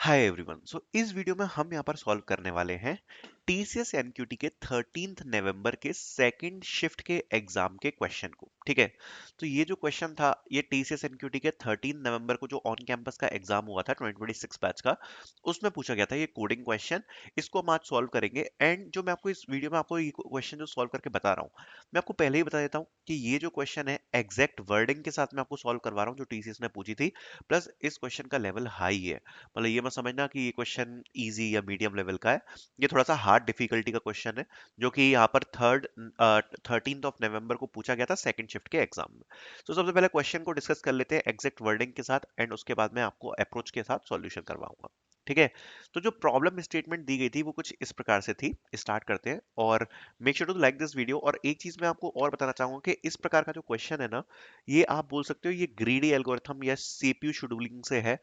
Hi everyone. इस video में हम यहाँ पर सॉल्व करने वाले हैं टीसीएस एनक्यूटी के 13 नवंबर के सेकंड शिफ्ट के एग्जाम के क्वेश्चन को। ठीक है, तो ये जो क्वेश्चन था ये टीसीएस एनक्यूटी के 13 नवंबर को जो ऑन कैंपस का एग्जाम हुआ था 2026 बैच का, उसमें पूछा गया था ये कोडिंग क्वेश्चन। इसको हम आज सॉल्व करेंगे एंड जो मैं आपको इस वीडियो में आपको ये क्वेश्चन जो सॉल्व करके बता रहा हूँ, मैं आपको पहले ही बता देता हूँ कि ये जो क्वेश्चन है एग्जैक्ट वर्डिंग के साथ मैं आपको सॉल्व करवा रहा हूँ जो टीसीएस ने पूछी थी। प्लस इस क्वेश्चन का लेवल हाई है, मतलब ये मत समझना कि ये क्वेश्चन इजी या मीडियम लेवल का है। ये थोड़ा सा हार्ड डिफिकल्टी का क्वेश्चन है जो कि यहाँ पर 13 नवंबर को पूछा गया था सेकंड शिफ्ट के एग्जाम में। तो सबसे पहले क्वेश्चन को डिस्कस कर लेते हैं एग्जैक्ट वर्डिंग के साथ एंड उसके बाद मैं आपको अप्रोच के साथ सॉल्यूशन करवाऊंगा। ठीक है, तो जो प्रॉब्लम स्टेटमेंट दी गई थी वो कुछ इस प्रकार से थी। स्टार्ट करते हैं और make sure to like this video. और एक चीज मैं आपको और बताना चाहूंगा कि इस प्रकार का जो क्वेश्चन है ना, ये आप बोल सकते हो ये ग्रीडी एल्गोरिथम या सीपीयू शेड्यूलिंग से है।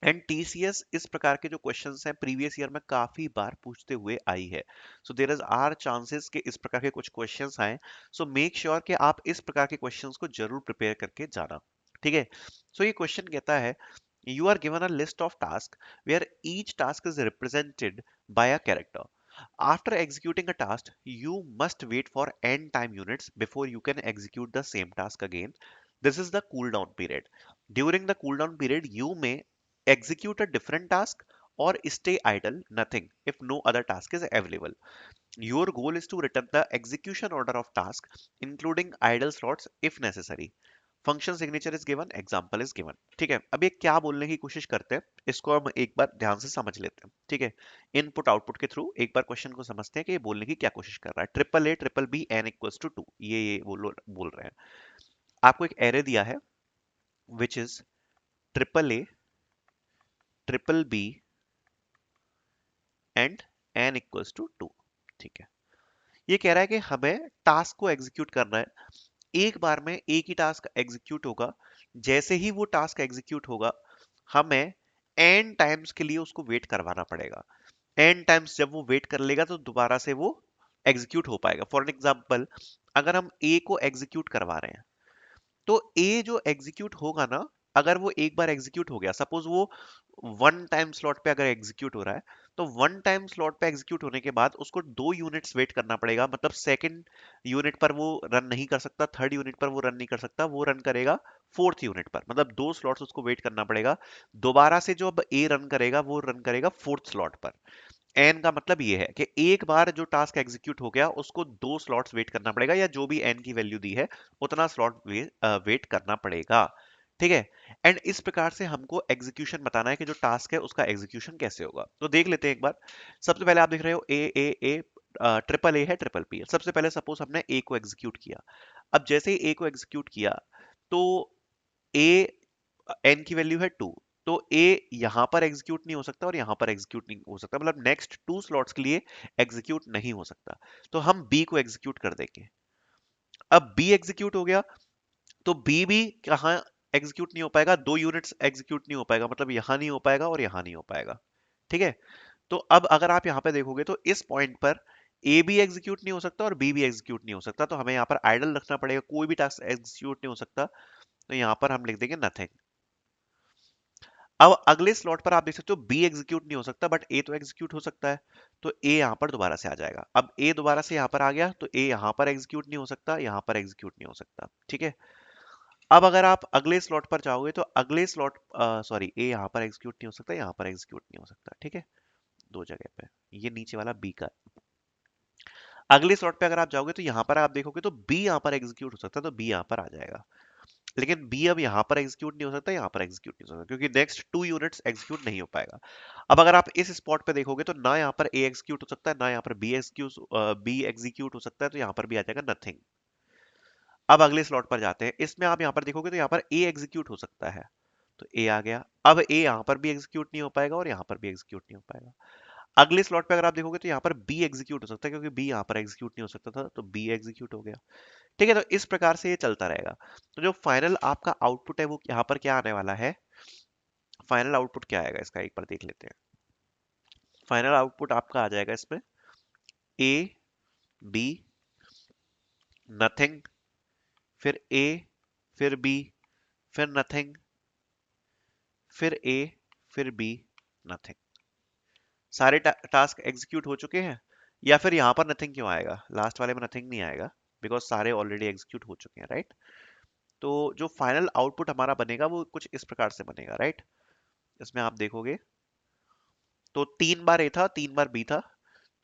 एंड टीसीएस इस प्रकार के जो क्वेश्चंस हैं प्रीवियस ईयर में काफी बार पूछते हुए आई है। So there is are chances कि इस प्रकार के कुछ क्वेश्चंस आए। सो मेक श्योर कि आप इस प्रकार के क्वेश्चंस को जरूर प्रिपेयर करके जाना। ठीक है, सो ये क्वेश्चन कहता है you are given a list of task where each task is represented by a character. After executing a task, you must wait for n time units before you can execute the same task again. This is the cooldown period. During the cooldown period, you may execute a different task or stay idle, nothing, if no other task is available. Your goal is to return the execution order of task, including idle slots if necessary. Function signature is given, example is given. ठीक है, अब ये क्या बोलने की कोशिश करते हैं इसको हम एक बार ध्यान से समझ लेते हैं। ठीक है, इनपुट आउटपुट के थ्रू एक बार क्वेश्चन को समझते हैं कि ये बोलने की क्या कोशिश कर रहा है। Triple A triple B N equals to 2, ये बोल रहे हैं। आपको एक एरे दिया है which is triple A triple B and N equals to 2। ठीक है, ये कह रहा है कि हमें टास्क को एग्जीक्यूट करना है। एक बार में एक ही टास्क एग्जीक्यूट होगा। जैसे ही वो टास्क एग्जीक्यूट होगा हमें एन टाइम्स के लिए उसको वेट करवाना पड़ेगा। एन टाइम्स जब वो वेट कर लेगा तो दोबारा से वो एग्जीक्यूट हो पाएगा। फॉर एग्जांपल, अगर हम ए को एग्जीक्यूट करवा रहे हैं तो ए जो एग्जीक्यूट होगा ना, अगर वो एक बार एग्जीक्यूट हो गया, सपोज वो वन टाइम स्लॉट पे अगर एग्जीक्यूट हो रहा है, तो वन टाइम स्लॉट पे एग्जीक्यूट होने के बाद उसको 2 यूनिट्स वेट करना पड़ेगा। मतलब सेकंड यूनिट पर वो रन नहीं कर सकता, थर्ड यूनिट पर वो रन नहीं कर सकता, वो रन करेगा फोर्थ यूनिट पर। मतलब 2 स्लॉट्स उसको वेट करना पड़ेगा। दोबारा से जो अब ए रन करेगा वो रन करेगा फोर्थ स्लॉट पर। एन का मतलब ये है कि एक बार जो टास्क एग्जीक्यूट हो गया उसको 2 स्लॉट्स वेट करना पड़ेगा, या जो भी एन की वैल्यू दी है उतना स्लॉट वेट करना पड़ेगा। ठीक है, एंड इस प्रकार से हमको एग्जीक्यूशन बताना है कि जो टास्क है उसका एग्जीक्यूशन कैसे होगा। तो देख लेते हैं एक बार। सबसे पहले आप देख रहे हो ए ट्रिपल ए है ट्रिपल पी है। सबसे पहले सपोज हमने ए को एग्जीक्यूट किया। अब जैसे ही ए को एग्जीक्यूट किया तो ए एन की वैल्यू है 2, तो ए यहां पर एग्जीक्यूट नहीं हो सकता और यहां पर एग्जीक्यूट नहीं हो सकता, मतलब नेक्स्ट 2 स्लॉट्स के लिए एग्जीक्यूट नहीं हो सकता। तो हम बी को एग्जीक्यूट कर देंगे। अब बी एग्जीक्यूट हो गया तो बी भी कहाँ एग्जीक्यूट नहीं हो पाएगा, 2 यूनिट्स एग्जीक्यूट नहीं हो पाएगा, मतलब यहां नहीं हो पाएगा और यहां नहीं हो पाएगा। ठीक है, तो अब अगर आप यहाँ पे देखोगे तो इस पॉइंट पर ए भी एग्जीक्यूट नहीं हो सकता और बी भी एग्जीक्यूट नहीं हो सकता, तो हमें यहाँ पर आइडल रखना पड़ेगा, कोई भी टास्क एग्जीक्यूट नहीं हो सकता। तो यहाँ पर हम लिख देंगे नथिंग। अब अगले स्लॉट पर आप देख सकते हो बी एग्जीक्यूट नहीं हो सकता बट ए तो एग्जीक्यूट हो सकता है। तो ए यहां पर दोबारा से आ जाएगा। अब ए दोबारा से यहां पर आ गया तो ए यहां पर एग्जीक्यूट नहीं हो सकता, यहां पर एग्जीक्यूट नहीं हो सकता। ठीक है, अब अगर आप अगले स्लॉट पर जाओगे तो अगले स्लॉट, सॉरी, ए यहां पर एग्जीक्यूट नहीं हो सकता, यहां पर एग्जीक्यूट नहीं हो सकता। ठीक है, दो जगह पे। ये नीचे वाला बी का। अगले स्लॉट पे अगर आप जाओगे तो यहां पर आप देखोगे तो बी यहां पर एग्जीक्यूट हो सकता है, तो बी यहां पर आ जाएगा। लेकिन बी अब यहाँ पर एग्जीक्यूट नहीं हो सकता, यहाँ पर एग्जीक्यूट नहीं हो सकता, क्योंकि नेक्स्ट 2 यूनिट्स एग्जीक्यूट नहीं हो पाएगा। अब अगर आप इस स्पॉट पे देखोगे तो ना यहाँ पर ए एग्जीक्यूट हो सकता है, ना यहाँ पर बी एग्जीक्यूट हो सकता है, तो यहाँ पर भी आ जाएगा नथिंग। अब अगले स्लॉट पर जाते हैं। इसमें आप यहाँ पर देखोगे तो यहाँ पर ए एग्जीक्यूट हो सकता है, तो ए आ गया। अब ए यहाँ पर भी एग्जीक्यूट नहीं हो पाएगा और यहाँ पर भी एग्जीक्यूट नहीं हो पाएगा। अगले स्लॉट पे अगर आप देखोगे तो यहाँ पर बी एग्जीक्यूट हो सकता है, क्योंकि बी यहाँ पर एग्जीक्यूट नहीं हो सकता था, तो बी एग्जीक्यूट हो गया। ठीक है, तो इस प्रकार से ये चलता रहेगा। तो जो फाइनल आपका आउटपुट है वो यहाँ पर क्या आने वाला है, फाइनल आउटपुट क्या आएगा इसका एक बार देख लेते हैं। फाइनल आउटपुट आपका आ जाएगा इसमें ए बी नथिंग, फिर ए, फिर बी, फिर नथिंग, फिर ए, फिर बी, नथिंग। सारे टास्क एग्जीक्यूट हो चुके हैं, या फिर यहाँ पर नथिंग क्यों आएगा, लास्ट वाले में नथिंग नहीं आएगा, बिकॉज सारे ऑलरेडी एग्जीक्यूट हो चुके हैं, राइट। तो जो फाइनल आउटपुट हमारा बनेगा वो कुछ इस प्रकार से बनेगा, राइट। इसमें आप देखोगे तो 3 बार ए था, 3 बार बी था,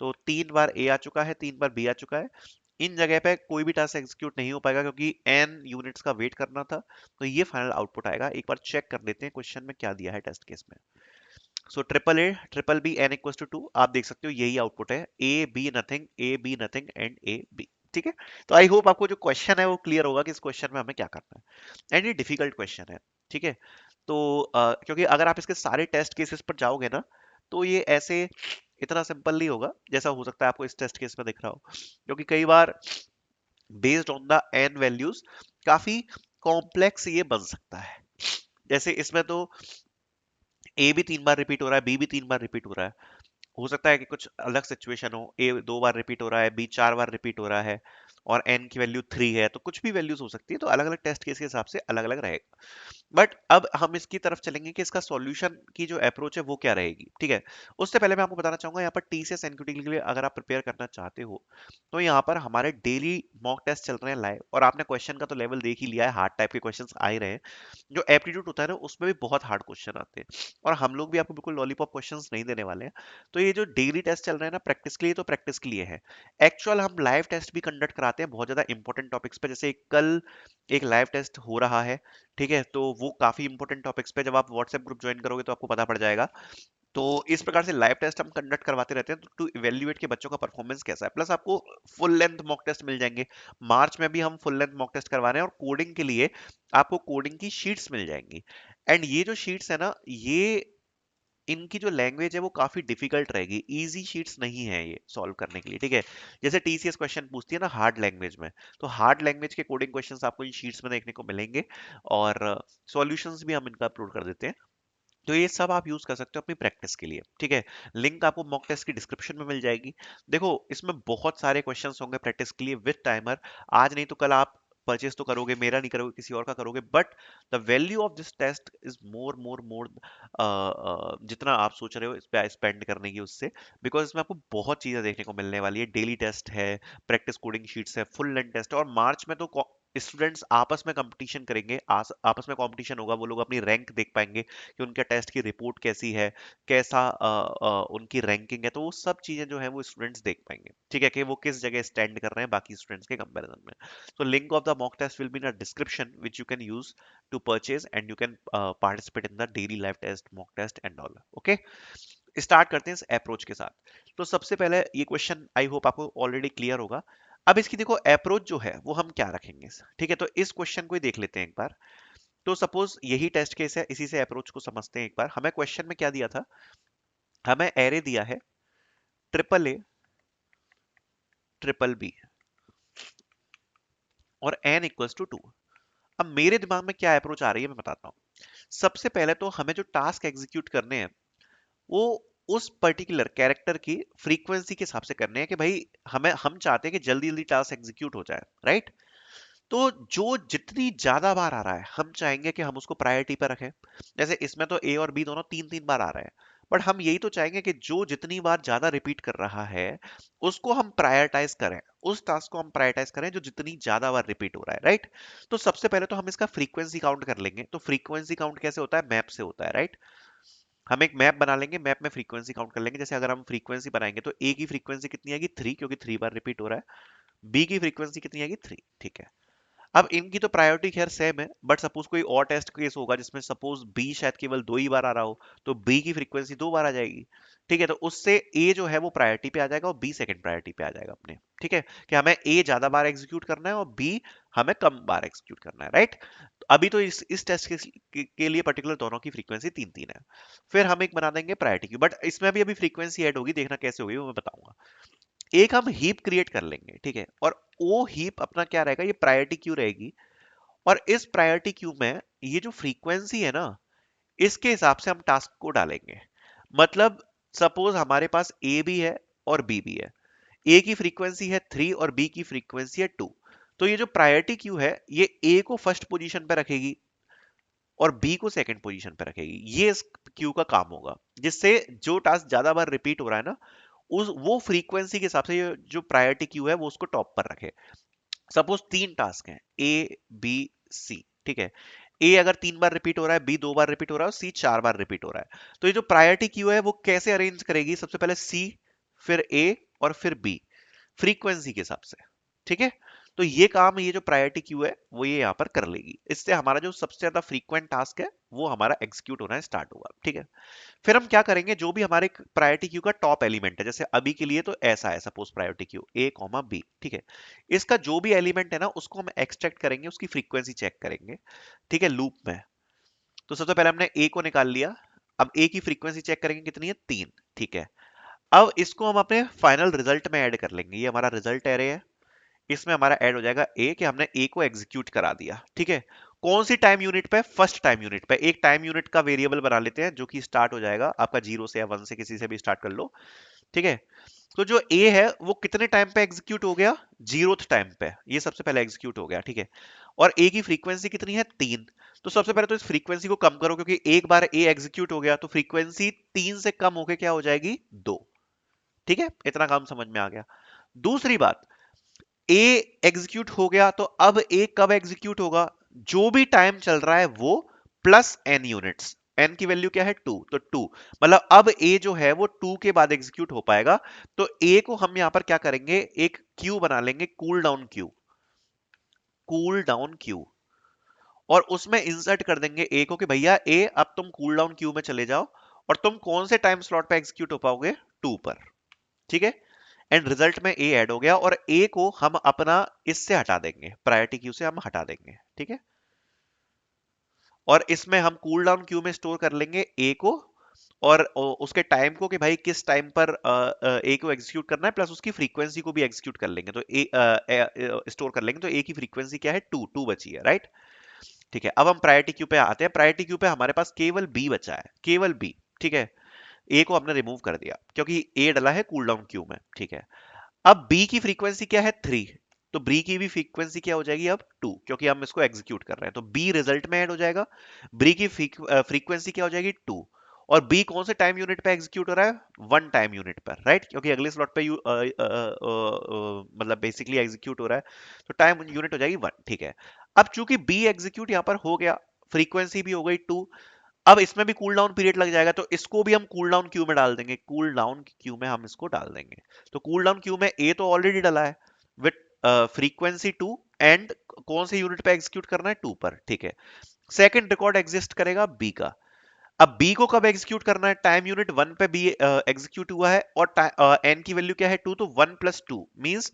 तो 3 बार ए आ चुका है, 3 बार बी आ चुका है। इन जगह पे कोई भी टास्क एग्जीक्यूट नहीं हो पाएगा क्योंकि n यूनिट्स का वेट करना था। तो ये फाइनल आउटपुट आएगा। एक बार चेक कर लेते हैं क्वेश्चन में क्या दिया है टेस्ट केस में। So triple A triple B N equal to 2, आप देख सकते हो यही आउटपुट है, A B nothing, A B nothing and A B. ठीक है, तो आई होप आपको जो क्वेश्चन है वो क्लियर होगा कि इस क्वेश्चन में हमें क्या करना है, एंड ये डिफिकल्ट क्वेश्चन है। ठीक है, तो क्योंकि अगर आप इसके सारे टेस्ट केसेस पर जाओगे ना, तो ये ऐसे इतना सिंपल नहीं होगा जैसा हो सकता है आपको इस टेस्ट केस में दिख रहा हो, क्योंकि कई बार based on the N values काफी कॉम्प्लेक्स ये बन सकता है। जैसे इसमें तो ए भी 3 बार रिपीट हो रहा है, बी भी 3 बार रिपीट हो रहा है। हो सकता है कि कुछ अलग सिचुएशन हो, ए 2 बार रिपीट हो रहा है, बी 4 बार रिपीट हो रहा है, और एन की वैल्यू 3 है, तो कुछ भी वैल्यूज हो सकती है, तो अलग अलग टेस्ट केस के हिसाब से अलग अलग रहेगा। बट अब हम इसकी तरफ चलेंगे कि इसका सॉल्यूशन की जो अप्रोच है वो क्या रहेगी। ठीक है, उससे पहले मैं आपको बताना चाहूंगा, यहाँ पर टीसीएस एनक्यूटी के लिए अगर आप प्रिपेयर करना चाहते हो, तो यहाँ पर हमारे डेली मॉक टेस्ट चल रहे हैं लाइव, और आपने क्वेश्चन का तो लेवल देख ही लिया है, हार्ड टाइप के क्वेश्चंस आ ही रहे हैं। जो एप्टीट्यूड होता है ना, उसमें भी बहुत हार्ड क्वेश्चन आते हैं, और हम लोग भी आपको बिल्कुल लॉलीपॉप क्वेश्चंस नहीं देने वाले हैं। तो ये जो डेली टेस्ट चल रहे हैं ना, प्रैक्टिस के लिए, तो प्रैक्टिस के लिए है। एक्चुअल हम लाइव टेस्ट भी कंडक्ट कराते हैं बहुत ज्यादा इंपॉर्टेंट टॉपिक्स पे, जैसे कल एक लाइव टेस्ट हो रहा है। ठीक है, तो वो काफी इंपॉर्टेंट टॉपिक्स पे, जब आप व्हाट्सएप ग्रुप ज्वाइन करोगे तो आपको पता पड़ जाएगा। तो इस प्रकार से लाइव टेस्ट हम कंडक्ट करवाते रहते हैं टू इवेल्युएट के बच्चों का परफॉर्मेंस कैसा है, प्लस आपको फुल लेंथ मॉक टेस्ट मिल जाएंगे। मार्च में भी हम फुल लेंथ मॉक टेस्ट करवा रहे हैं, और कोडिंग के लिए आपको कोडिंग की शीट्स मिल जाएंगी। एंड ये जो शीट्स है ना, ये इनकी जो लैंग्वेज है वो काफी डिफिकल्ट रहेगी, इजी शीट्स नहीं है ये सॉल्व करने के लिए। ठीक है, जैसे टीसीएस क्वेश्चन पूछती है ना हार्ड लैंग्वेज में, तो हार्ड लैंग्वेज के कोडिंग क्वेश्चंस आपको इन शीट्स में देखने को मिलेंगे, और सॉल्यूशंस भी हम इनका अपलोड कर देते हैं। तो ये सब आप यूज कर सकते हो अपनी प्रैक्टिस के लिए। ठीक है, लिंक आपको मॉक टेस्ट की डिस्क्रिप्शन में मिल जाएगी। देखो, इसमें बहुत सारे क्वेश्चंस होंगे प्रैक्टिस के लिए विद टाइमर। आज नहीं तो कल आप परचेज तो करोगे, मेरा नहीं करोगे, किसी और का करोगे, but the value of this test is more more more, जितना आप सोच रहे हो इस पे स्पेंड करने की उससे, बिकॉज इसमें आपको बहुत चीजें देखने को मिलने वाली है। डेली टेस्ट है, प्रैक्टिस कोडिंग शीट्स है, फुल लेंथ टेस्ट है, और मार्च में तो स्टूडेंट्स आपस में कंपटीशन करेंगे, आपस में कंपटीशन होगा, वो लोग अपनी रैंक देख पाएंगे कि उनके टेस्ट की रिपोर्ट कैसी है, कैसा उनकी रैंकिंग है, तो वो सब चीजें जो है वो स्टूडेंट्स देख पाएंगे। ठीक है, कि वो किस जगह स्टैंड कर रहे हैं बाकी स्टूडेंट्स के कंपैरिजन में। तो link of the mock test will be in the description which you can use to purchase, and you can participate in the daily live test, mock test and all. Okay, start करते हैं इस approach के साथ। तो सबसे पहले ये question I hope आपको ऑलरेडी क्लियर होगा। अब इसकी देखो अप्रोच जो है वो हम क्या रखेंगे। ठीक है, तो इस क्वेश्चन को ही देख लेते हैं एक बार। तो सपोज यही टेस्ट केस है, इसी से अप्रोच को समझते हैं एक बार। हमें क्वेश्चन में क्या दिया था, हमें एरे दिया है ट्रिपल ए ट्रिपल बी और एन इक्वल्स टू 2। अब मेरे दिमाग में क्या अप्रोच आ रही है मैं बताता हूँ। सबसे पहले तो हमें जो टास्क एग्जीक्यूट करने हैं वो उस पर्टिकुलर कैरेक्टर की फ्रीक्वेंसी के हिसाब से करने हैं, कि भाई हम चाहते हैं कि जल्दी जल्दी टास्क एग्जीक्यूट हो जाए, राइट। तो जो जितनी ज्यादा बार आ रहा है हम चाहेंगे कि हम उसको प्रायोरिटी पर रखें। जैसे इसमें तो ए और बी दोनों 3 3 बार आ रहे हैं, बट हम यही तो चाहेंगे कि जो जितनी बार ज्यादा रिपीट कर रहा है उसको हम प्रायोरिटाइज करें, उस टास्क को हम प्रायोरिटाइज करें जो जितनी ज्यादा बार रिपीट हो रहा है, राइट। तो सबसे पहले तो हम इसका फ्रीक्वेंसी काउंट कर लेंगे। तो फ्रीक्वेंसी काउंट कैसे होता है, मैप से होता है, राइट। हम एक मैप बना लेंगे, मैप में फ्रीक्वेंसी काउंट कर लेंगे। जैसे अगर हम फ्रीक्वेंसी बनाएंगे तो ए की फ्रीक्वेंसी कितनी आएगी, 3, क्योंकि 3 बार रिपीट हो रहा है। बी की फ्रीक्वेंसी कितनी आएगी, 3। ठीक है, अब इनकी तो प्रायोरिटी खैर सेम है, बट सपोज कोई और टेस्ट केस होगा जिसमें सपोज बी शायद केवल 2 ही बार आ रहा हो, तो बी की फ्रीक्वेंसी 2 बार आ जाएगी। ठीक है, तो उससे ए जो है वो प्रायोरिटी पे आ जाएगा और बी सेकंड प्रायोरिटी पे आ जाएगा अपने। ठीक है, कि हमें ए ज्यादा बार एग्जीक्यूट करना है और बी हमें कम बार एग्जीक्यूट करना है, राइट। अभी तो इस टेस्ट के लिए पर्टिकुलर दोनों की फ्रीक्वेंसी 3 3 है। फिर हम एक बना देंगे प्रायोरिटी क्यू, बट इसमें भी अभी फ्रीक्वेंसी ऐड होगी, देखना कैसे होगी वो मैं बताऊंगा। एक हम हीप क्रिएट कर लेंगे, ठीक है, और वो हीप अपना क्या रहेगा, ये प्रायोरिटी क्यू रहेगी। और इस प्रायोरिटी क्यू में ये जो फ्रीक्वेंसी है ना, इसके हिसाब से हम टास्क को डालेंगे। मतलब सपोज हमारे पास ए भी है और बी भी है। ए की फ्रीक्वेंसी है 3 और बी की फ्रीक्वेंसी है 2। तो ये जो प्रायोरिटी क्यू है ये ए को फर्स्ट पोजीशन पे रखेगी, और बी को सेकंड पोजीशन पे रखेगी। ये इस क्यू का काम होगा, जिससे जो टास्क ज्यादा बार रिपीट हो रहा है ना, उस वो फ्रीक्वेंसी के हिसाब से जो प्रायोरिटी क्यू है वो उसको टॉप पर रखे। सपोज 3 टास्क हैं, ए बी सी, ठीक है। ए अगर 3 बार रिपीट हो रहा है, बी 2 बार रिपीट हो रहा है, सी 4 बार रिपीट हो रहा है, तो ये जो प्रायोरिटी क्यू है वो कैसे अरेंज करेगी? सबसे पहले सी, फिर ए, और फिर बी, फ्रीक्वेंसी के हिसाब से, ठीक है। तो ये काम ये जो प्रायोरिटी क्यू है वो ये यहाँ पर कर लेगी। इससे हमारा जो सबसे ज्यादा फ्रीक्वेंट टास्क है वो हमारा एग्जीक्यूट होना स्टार्ट होगा, ठीक है। फिर हम क्या करेंगे, जो भी हमारे प्रायोरिटी क्यू का टॉप एलिमेंट है, जैसे अभी के लिए तो ऐसा है suppose priority queue A comma B, ठीक है। इसका जो भी एलिमेंट है ना उसको हम एक्सट्रैक्ट करेंगे, उसकी फ्रीक्वेंसी चेक करेंगे, ठीक है, लूप में। तो सबसे पहले हमने ए को निकाल लिया। अब ए की फ्रीक्वेंसी चेक करेंगे, कितनी है? 3, ठीक है। अब इसको हम अपने फाइनल रिजल्ट में ऐड कर लेंगे। ये हमारा रिजल्ट एरे है, इसमें हमारा ऐड हो जाएगा ए, कि हमने ए को एग्जीक्यूट करा दिया, ठीक है। कौन सी टाइम यूनिट पे? फर्स्ट टाइम यूनिट पे। एक टाइम यूनिट का वेरिएबल बना लेते हैं जो कि स्टार्ट हो जाएगा आपका 0 से या 1 से, किसी से भी स्टार्ट कर लो, ठीक है। तो जो ए है वो कितने टाइम पे एग्जीक्यूट हो गया? 0th टाइम पे, ये सबसे पहले एग्जीक्यूट हो गया, ठीक है। और ए की फ्रीक्वेंसी कितनी है? 3। तो सबसे पहले तो इस फ्रीक्वेंसी को कम करो, क्योंकि एक बार ए एग्जीक्यूट हो गया तो फ्रीक्वेंसी 3 से कम होकर क्या हो जाएगी? 2, ठीक है। इतना काम समझ में आ गया। दूसरी बात, ए एग्जीक्यूट हो गया तो अब ए कब एग्जीक्यूट होगा? जो भी टाइम चल रहा है वो प्लस एन यूनिट्स। एन की वैल्यू क्या है? 2, तो 2, मतलब अब ए जो है वो 2 के बाद एग्जीक्यूट हो पाएगा। तो ए को हम यहां पर क्या करेंगे, एक क्यू बना लेंगे, cool down Q, cool down Q. और उसमें इंसर्ट कर देंगे ए को, कि भैया ए अब तुम कूल डाउन क्यू में चले जाओ, और तुम कौन से टाइम स्लॉट पे एग्जीक्यूट हो पाओगे? 2 पर, ठीक है। एंड रिजल्ट में ए ऐड हो गया, और ए को हम अपना इससे हटा देंगे, प्रायोरिटी क्यू से हम हटा देंगे, ठीक है। और इसमें हम कूल डाउन क्यू में स्टोर कर लेंगे ए को, और उसके टाइम को, कि भाई किस टाइम पर ए को एग्जीक्यूट करना है, प्लस उसकी फ्रीक्वेंसी को भी एग्जीक्यूट कर लेंगे। तो ए स्टोर कर लेंगे, तो ए की फ्रीक्वेंसी क्या है? 2, 2 बची है, राइट, ठीक है। अब हम प्रायोरिटी क्यू पे आते हैं। प्रायोरिटी क्यू पे हमारे पास केवल बी बचा है, केवल बी, ठीक है। ए को हमने रिमूव कर दिया क्योंकि ए डला है कूल डाउन क्यू में, ठीक है। अब बी की फ्रीक्वेंसी क्या है? 3। तो बी की भी फ्रीक्वेंसी क्या हो जाएगी अब? 2, क्योंकि हम इसको एग्जीक्यूट कर रहे हैं, तो बी रिजल्ट में ऐड हो जाएगा। बी की फ्रीक्वेंसी क्या हो जाएगी? 2। और बी कौन से टाइम यूनिट पे एग्जीक्यूट हो रहा है? 1 टाइम यूनिट पर, राइट, क्योंकि अगले स्लॉट पे मतलब बेसिकली एग्जीक्यूट हो रहा है, तो टाइम यूनिट हो जाएगी 1, ठीक है। अब चूंकि बी एग्जीक्यूट यहां पर हो गया, फ्रीक्वेंसी भी हो गई 2, अब इसमें भी कूल डाउन पीरियड लग जाएगा, तो इसको भी हम कूल डाउन क्यू में डाल देंगे, कूल डाउन क्यू में हम इसको डाल देंगे। तो कूल डाउन क्यू में ए तो ऑलरेडी डला है विथ फ्रीक्वेंसी 2, एंड कौन से यूनिट पे एग्जीक्यूट करना है? 2 पर, ठीक है। सेकंड रिकॉर्ड एग्जिस्ट करेगा बी का। अब बी को कब एग्जीक्यूट करना है? टाइम यूनिट 1 पे बी एग्जीक्यूट हुआ है, और एन की वैल्यू क्या है? 2, तो 1 + 2 मींस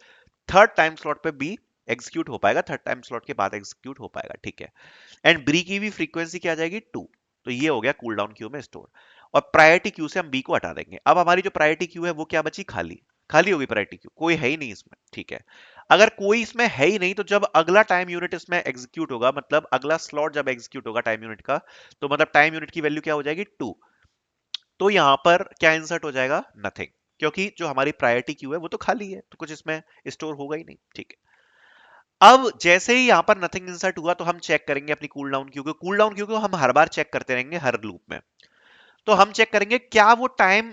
थर्ड टाइम स्लॉट पे बी एग्जीक्यूट हो पाएगा, थर्ड टाइम स्लॉट के बाद एग्जीक्यूट हो पाएगा, ठीक है। एंड बी की भी फ्रीक्वेंसी क्या आ जाएगी? 2। तो ये हो गया कूल डाउन क्यू में स्टोर। और प्रायोरिटी क्यू से हम बी को हटा देंगे। अब हमारी जो प्रायोरिटी क्यू है वो क्या बची? खाली, खाली होगी प्रायोरिटी क्यू, कोई है ही नहीं इसमें, ठीक है। अगर कोई इसमें है ही नहीं, तो जब अगला टाइम यूनिट इसमें एग्जीक्यूट होगा, मतलब अगला स्लॉट जब एग्जीक्यूट होगा टाइम यूनिट का, तो मतलब टाइम यूनिट की वैल्यू क्या हो जाएगी? 2। तो यहां पर क्या इंसर्ट हो जाएगा? नथिंग, क्योंकि जो हमारी प्रायोरिटी क्यू है वो तो खाली है, तो कुछ इसमें स्टोर होगा ही नहीं, ठीक है। अब जैसे ही यहां पर नथिंग इंसर्ट हुआ, तो हम चेक करेंगे अपनी कूल डाउन क्यू को। कूल डाउन क्यू को हम हर बार चेक करते रहेंगे, हर लूप में। तो हम चेक करेंगे क्या वो टाइम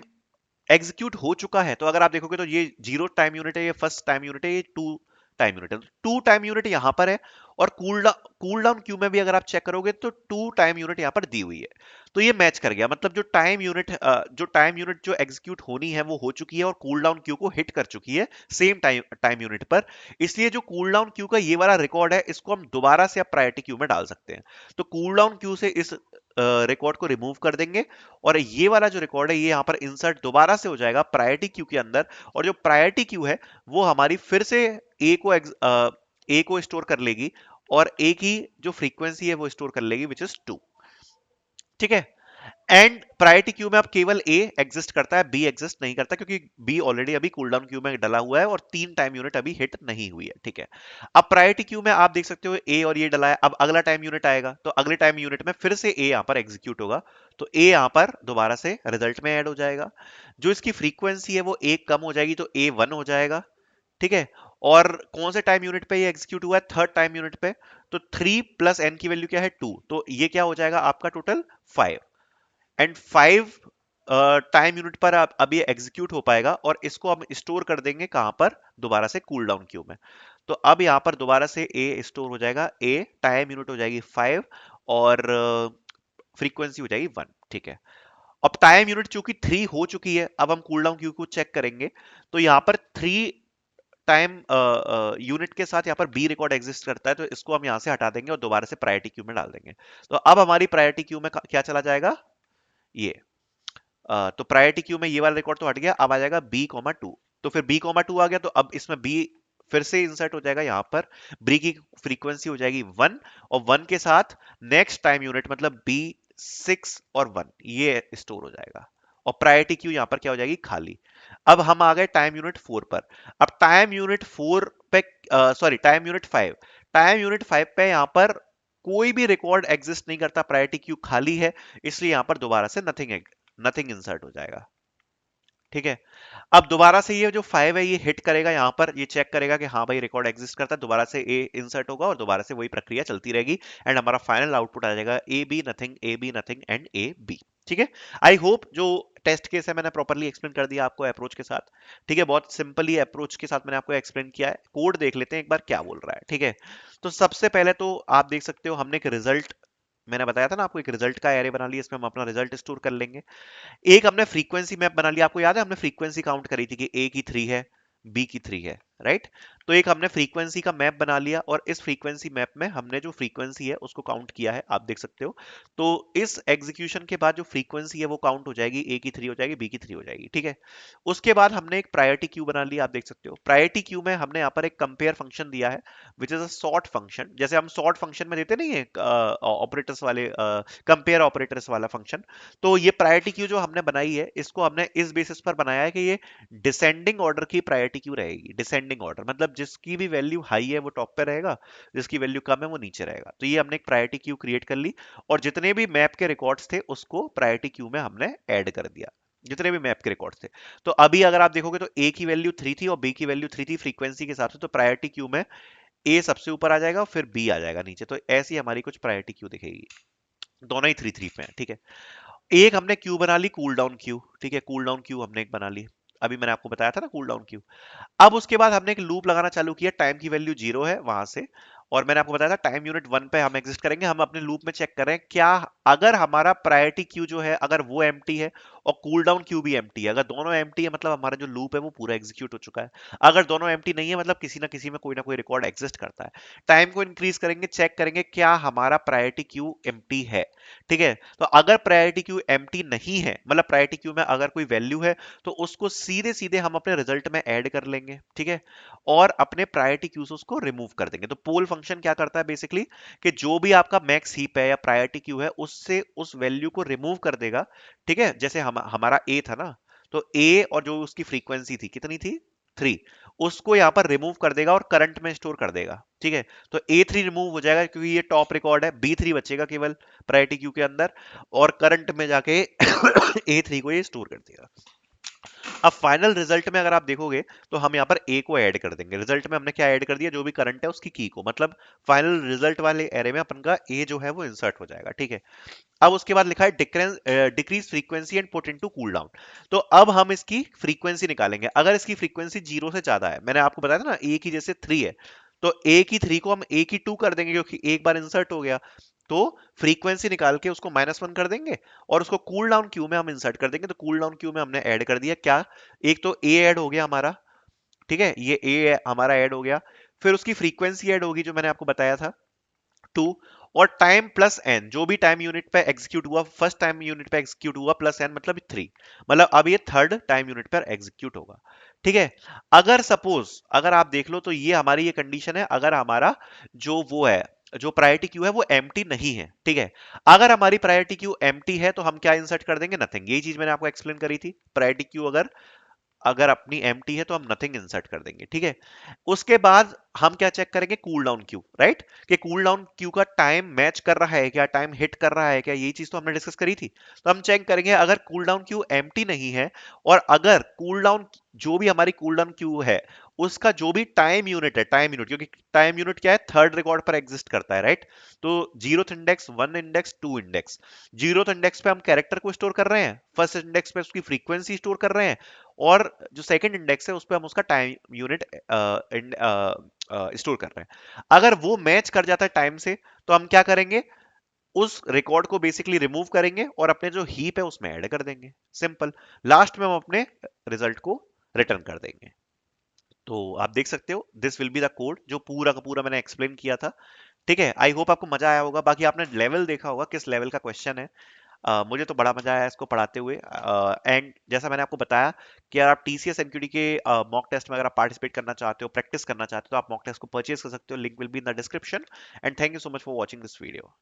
एग्जीक्यूट हो चुका है। तो अगर आप देखोगे तो ये 0 टाइम यूनिट है, ये फर्स्ट टाइम यूनिट है, ये 2 टाइम यूनिट है। 2 टाइम यूनिट यहां पर है, और कूल डाउन क्यू में भी अगर आप चेक करोगे तो 2 टाइम यूनिट यहां पर दी हुई है। तो ये मैच कर गया, मतलब जो टाइम यूनिट जो एग्जीक्यूट होनी है वो हो चुकी है, और कूल डाउन क्यू को हिट कर चुकी है सेम टाइम टाइम यूनिट पर। इसलिए जो कूल डाउन क्यू का ये वाला रिकॉर्ड है, इसको हम दोबारा से अब प्रायोरिटी क्यू में डाल सकते हैं। तो कूल डाउन क्यू से इस रिकॉर्ड को रिमूव कर देंगे, और ये वाला जो रिकॉर्ड है ये यहाँ पर इंसर्ट दोबारा से हो जाएगा प्रायोरिटी क्यू के अंदर। और जो प्रायोरिटी क्यू है वो हमारी फिर से ए को स्टोर कर लेगी, और ए की जो फ्रीक्वेंसी है वो स्टोर कर लेगी, विच इज 2, ठीक है। एंड प्रायोरिटी क्यू में अब केवल ए एग्जिस्ट करता है, बी एग्जिस्ट नहीं करता, क्योंकि बी ऑलरेडी अभी कूल डाउन क्यू में डला हुआ है, और 3 टाइम यूनिट अभी हिट नहीं हुई है, ठीक है। अब प्रायोरिटी क्यू में आप देख सकते हो ए और ये डला है। अब अगला टाइम यूनिट आएगा, तो अगले टाइम यूनिट में फिर से ए यहां पर एग्जीक्यूट होगा, तो ए यहां पर दोबारा से रिजल्ट में ऐड हो जाएगा। जो इसकी फ्रीक्वेंसी है वो एक कम हो जाएगी, तो ए 1 हो जाएगा, ठीक है। और कौन से टाइम यूनिट पे ये एग्जीक्यूट हुआ है, थर्ड टाइम यूनिट पे। तो 3 प्लस एन की वैल्यू क्या है 2, तो ये क्या हो जाएगा आपका टोटल 5, एंड 5 टाइम यूनिट पर अब ये एग्जीक्यूट हो पाएगा, और इसको हम स्टोर कर देंगे कहां पर, दोबारा से कूल डाउन क्यू में। तो अब यहां पर दोबारा से ए स्टोर हो जाएगा, ए टाइम यूनिट हो जाएगी 5, और फ्रीक्वेंसी हो जाएगी 1, ठीक है। अब टाइम यूनिट चूंकि 3 हो चुकी है, अब हम कूल डाउन क्यू को चेक करेंगे। तो यहां पर 3 टाइम यूनिट के साथ यहाँ पर बी रिकॉर्ड एग्जिस्ट करता है, तो इसको हम यहाँ से हटा देंगे और दोबारा से प्रायोरिटी क्यू में डाल देंगे। तो अब हमारी प्रायोरिटी क्यू में क्या चला जाएगा, ये तो प्रायोरिटी क्यू में ये वाला रिकॉर्ड तो हट गया, अब आ जाएगा बी कॉमा टू। तो फिर बी कॉमा टू आ गया, तो अब इसमें बी फिर से इंसर्ट हो जाएगा यहाँ पर। बी की फ्रीक्वेंसी हो जाएगी 1, और 1 के साथ नेक्स्ट टाइम यूनिट मतलब बी 6 और 1 ये स्टोर हो जाएगा, और प्रायोरिटी क्यू यहाँ पर क्या हो जाएगी, खाली। अब हम आ गए टाइम यूनिट 4 पर। अब टाइम यूनिट 4 पे, sorry time unit 5, time unit 5 पे यहाँ पर कोई भी रिकॉर्ड एग्जिस्ट नहीं करता, प्रायोरिटी क्यू खाली है, इसलिए यहाँ पर दोबारा से नथिंग इंसर्ट हो जाएगा, ठीक है। अब दोबारा से ये जो 5 है ये हिट करेगा, यहाँ पर ये चेक करेगा कि हाँ भाई रिकॉर्ड एग्जिस्ट करता है, दोबारा से ए इंसर्ट होगा और दोबारा से वही प्रक्रिया चलती रहेगी, एंड हमारा फाइनल आउटपुट आ जाएगा A B nothing and A B, ठीक है। आई होप जो टेस्ट केस है मैंने प्रॉपरली एक्सप्लेन कर दिया आपको अप्रोच के साथ, ठीक है। बहुत सिंपली अप्रोच के साथ मैंने आपको एक्सप्लेन किया है। कोड देख लेते हैं एक बार क्या बोल रहा है, ठीक है। तो सबसे पहले तो आप देख सकते हो हमने एक रिजल्ट, मैंने बताया था ना आपको, एक रिजल्ट का एरे बना लिया, इसमें हम अपना रिजल्ट स्टोर कर लेंगे। एक हमने फ्रीक्वेंसी मैप बना लिया, आपको याद है हमने फ्रीक्वेंसी काउंट करी थी कि ए की 3 है, बी की 3 है, राइट। तो एक हमने फ्रीक्वेंसी का मैप बना लिया, और इस फ्रीक्वेंसी मैप में हमने जो फ्रीक्वेंसी है उसको काउंट किया है, आप देख सकते हो। तो इस एग्जीक्यूशन के बाद जो फ्रीक्वेंसी है वो काउंट हो जाएगी, ए की 3 हो जाएगी, बी की 3 हो जाएगी, ठीक है। उसके बाद हमने एक प्रायोरिटी क्यू बना लिया, आप देख सकते हो। प्रायोरिटी क्यू में हमने यहाँ पर एक कंपेयर फंक्शन दिया है, which is a sort function, जैसे हम सॉर्ट फंक्शन में देते नहीं है ऑपरेटर्स वाले, कंपेयर ऑपरेटर्स वाला फंक्शन। तो ये प्रायोरिटी क्यू जो हमने बनाई है, इसको हमने इस बेसिस पर बनाया है कि ये डिसेंडिंग ऑर्डर की प्रायोरिटी क्यू रहेगी। डिसेंडिंग ऑर्डर मतलब जिसकी भी वैल्यू हाई है वो टॉप पे रहेगा, जिसकी वैल्यू कम है वो नीचे रहेगा। तो ये हमने एक प्रायोरिटी क्यू क्रिएट कर ली, और जितने भी मैप के रिकॉर्ड्स थे उसको प्रायोरिटी क्यू में हमने ऐड कर दिया, जितने भी मैप के रिकॉर्ड थे। तो अभी अगर आप देखोगे तो ए की वैल्यू 3 थी और बी की वैल्यू 3 थी फ्रीक्वेंसी के हिसाब से, तो प्रायोरिटी क्यू में ए सबसे ऊपर आ जाएगा, फिर बी आ जाएगा नीचे। तो ऐसी हमारी कुछ प्रायोरिटी क्यू दिखेगी, दोनों ही 3 3 पे है, ठीक है। एक हमने क्यू बना ली कूल डाउन क्यू, ठीक है। कूल डाउन क्यू हमने एक बना ली, अभी मैंने आपको बताया था ना कूल डाउन क्यू। अब उसके बाद हमने एक लूप लगाना चालू किया, टाइम की वैल्यू 0 है वहां से, और मैंने आपको बताया था टाइम यूनिट 1 पे हम एग्जिस्ट करेंगे। हम अपने लूप में चेक करें क्या, अगर हमारा प्रायोरिटी क्यू जो है अगर वो एम्प्टी है और कूल डाउन क्यू भी एम्प्टी है, अगर दोनों एम्प्टी है मतलब हमारा जो लूप है वो पूरा एग्जीक्यूट हो चुका है। अगर दोनों एम्प्टी नहीं है मतलब किसी ना किसी में कोई ना कोई रिकॉर्ड एग्जिस्ट करता है। टाइम को इंक्रीज करेंगे, चेक करेंगे क्या हमारा प्रायोरिटी क्यू एम्प्टी है, ठीक है। तो अगर प्रायोरिटी क्यू एम्प्टी नहीं है, मतलब प्रायोरिटी क्यू में अगर कोई वैल्यू है, तो उसको सीधे सीधे हम अपने रिजल्ट में ऐड कर लेंगे, ठीक है, और अपने प्रायोरिटी क्यूज उसको रिमूव कर देंगे। तो पोल फंक्शन क्या करता है बेसिकली, कि जो भी आपका मैक्स हीप है या प्रायोरिटी क्यू है उससे उस वैल्यू को रिमूव कर देगा, ठीक है। जैसे हमारा ए था ना, तो ए और जो उसकी फ्रीक्वेंसी थी कितनी थी, 3, उसको यहां पर रिमूव कर देगा और करंट में स्टोर कर देगा, ठीक है। तो ए 3 रिमूव हो जाएगा क्योंकि ये टॉप रिकॉर्ड है, बी 3 बचेगा केवल प्रायोरिटी क्यू के अंदर, और करंट में जाके ए 3 को ये स्टोर कर देगा। अब फाइनल रिजल्ट में अगर आप देखोगे तो हम यहाँ पर ए को ऐड कर देंगे। रिजल्ट में हमने क्या ऐड कर दिया, जो भी करंट है उसकी की को, मतलब फाइनल रिजल्ट वाले एरे में अपन का ए जो है वो इंसर्ट हो जाएगा, ठीक है। अब उसके बाद लिखा है decrease frequency and put into cool down. तो अब हम इसकी फ्रीक्वेंसी निकालेंगे। अगर इसकी फ्रीक्वेंसी 0 से ज्यादा है, मैंने आपको बताया था ना ए की जैसे 3 है, तो ए की 3 को हम ए की 2 कर देंगे क्योंकि एक बार इंसर्ट हो गया। तो फ्रीक्वेंसी निकाल के उसको -1 कर देंगे, और उसको कूल डाउन क्यू में हम इंसर्ट कर देंगे। तो कूल डाउन क्यू में हमने ऐड कर दिया क्या, एक तो ए ऐड हो गया हमारा, ठीक है, ये ए हमारा ऐड हो गया। फिर उसकी फ्रीक्वेंसी ऐड होगी जो मैंने आपको बताया था 2, और टाइम प्लस एन, जो भी टाइम यूनिट पे एग्जीक्यूट हुआ, फर्स्ट टाइम यूनिट पे एग्जीक्यूट हुआ प्लस एन मतलब 3, मतलब अब ये थर्ड टाइम यूनिट पर एग्जीक्यूट होगा, ठीक है। अगर सपोज अगर आप देख लो तो ये हमारी ये कंडीशन है, अगर हमारा जो वो है, जो प्रायोरिटी क्यू है वो एम्प्टी नहीं है, ठीक है। अगर हमारी प्रायोरिटी क्यू एम्प्टी है तो हम क्या इंसर्ट कर देंगे, नथिंग। यही चीज मैंने आपको एक्सप्लेन करी थी, प्रायोरिटी क्यू अगर अगर अपनी एम्प्टी है तो हम नथिंग इंसर्ट कर देंगे, ठीक है। उसके बाद हम क्या चेक करेंगे, कूल डाउन क्यू, राइट, कि कूल डाउन क्यू का टाइम मैच कर रहा है क्या, टाइम हिट कर रहा है क्या, यही चीज तो हमने डिस्कस करी थी। तो हम चेक करेंगे अगर कूल डाउन क्यू एम्प्टी नहीं है, और अगर कूल डाउन जो भी हमारी कूल डाउन क्यू है उसका जो भी टाइम यूनिट है, टाइम यूनिट, क्योंकि टाइम यूनिट क्या है, थर्ड रिकॉर्ड पर एग्जिस्ट करता है, राइट? तो zeroth index, one index, two index. Zeroth index पे हम कैरेक्टर को स्टोर कर रहे हैं, फर्स्ट इंडेक्स पे उसकी फ्रीक्वेंसी स्टोर कर रहे हैं, और जो सेकंड इंडेक्स है उस पे हम उसका टाइम यूनिट स्टोर कर रहे हैं। अगर वो मैच कर जाता है टाइम से, तो हम क्या करेंगे, उस रिकॉर्ड को बेसिकली रिमूव करेंगे और अपने जो हीप है उसमें ऐड कर देंगे, सिंपल। लास्ट में हम अपने रिजल्ट को रिटर्न कर देंगे। तो आप देख सकते हो, this will be the code जो पूरा का पूरा मैंने एक्सप्लेन किया था। ठीक है, आई होप आपको मजा आया होगा। बाकी आपने लेवल देखा होगा किस लेवल का क्वेश्चन है। मुझे तो बड़ा मजा आया इसको पढ़ाते हुए। एंड जैसा मैंने आपको बताया कि अगर आप टीसीएस एमक्यूटी के मॉक टेस्ट में अगर आप पार्टिसिपेट करना चाहते हो, प्रैक्टिस करना चाहते हो, तो आप मॉक टेस्ट को परचेज कर सकते हो, link will be in the description. And thank you so much for watching this video.